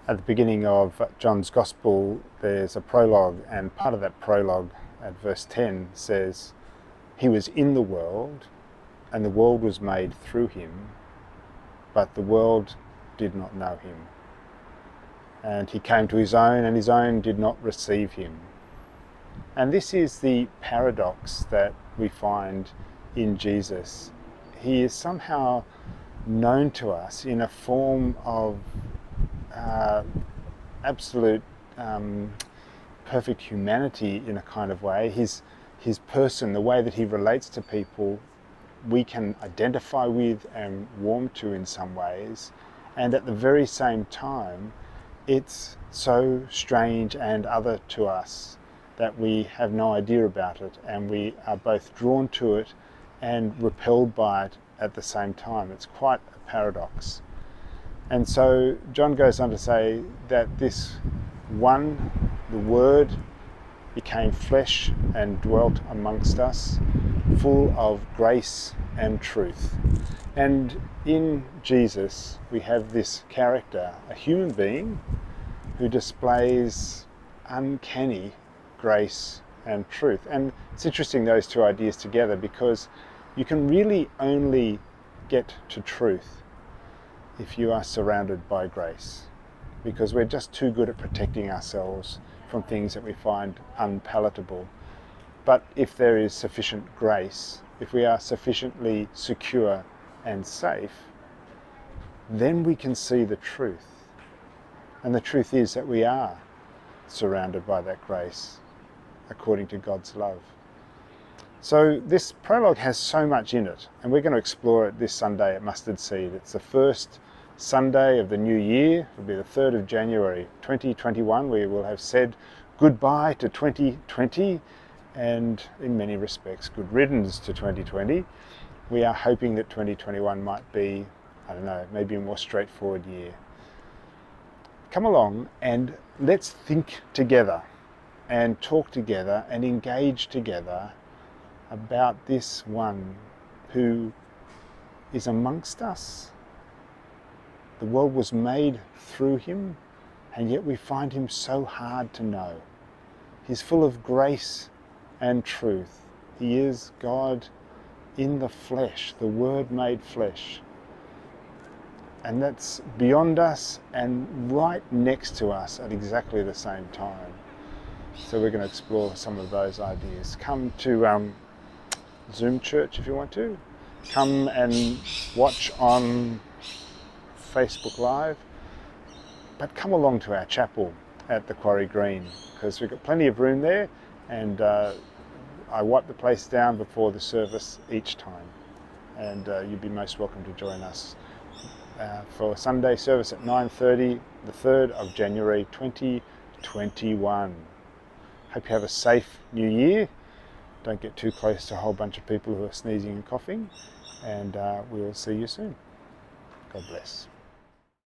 At the beginning of John's Gospel, there's a prologue, and part of that prologue at verse 10 says, "He was in the world, and the world was made through him, but the world did not know him. And he came to his own, and his own did not receive him." And this is the paradox that we find in Jesus. He is somehow known to us in a form of absolute perfect humanity in a kind of way. His person, the way that he relates to people, we can identify with and warm to in some ways, and at the very same time it's so strange and other to us that we have no idea about it, and we are both drawn to it and repelled by it at the same time. It's quite a paradox. And so John goes on to say that this one, the Word, became flesh and dwelt amongst us, full of grace and truth. And in Jesus we have this character, a human being who displays uncanny grace and truth. And it's interesting, those two ideas together, because you can really only get to truth if you are surrounded by grace, because we're just too good at protecting ourselves from things that we find unpalatable. But if there is sufficient grace, if we are sufficiently secure and safe, then we can see the truth. And the truth is that we are surrounded by that grace according to God's love. So this prologue has so much in it, and we're going to explore it this Sunday at Mustard Seed. It's the first Sunday of the new year. It'll be the 3rd of January 2021. We will have said goodbye to 2020, and in many respects good riddance to 2020. We are hoping that 2021 might be, I don't know, maybe a more straightforward year. Come along and let's think together and talk together and engage together about this one who is amongst us. The world was made through him, and yet we find him so hard to know. He's full of grace and truth. He is God in the flesh, the Word made flesh. And that's beyond us and right next to us at exactly the same time. So we're going to explore some of those ideas. Come to Zoom church if you want to. Come and watch on Facebook Live. But come along to our chapel at the Quarry Green, because we've got plenty of room there, and I wipe the place down before the service each time. And you'd be most welcome to join us for Sunday service at 9:30, the 3rd of January 2021. Hope you have a safe new year. Don't get too close to a whole bunch of people who are sneezing and coughing, and we will see you soon. God bless.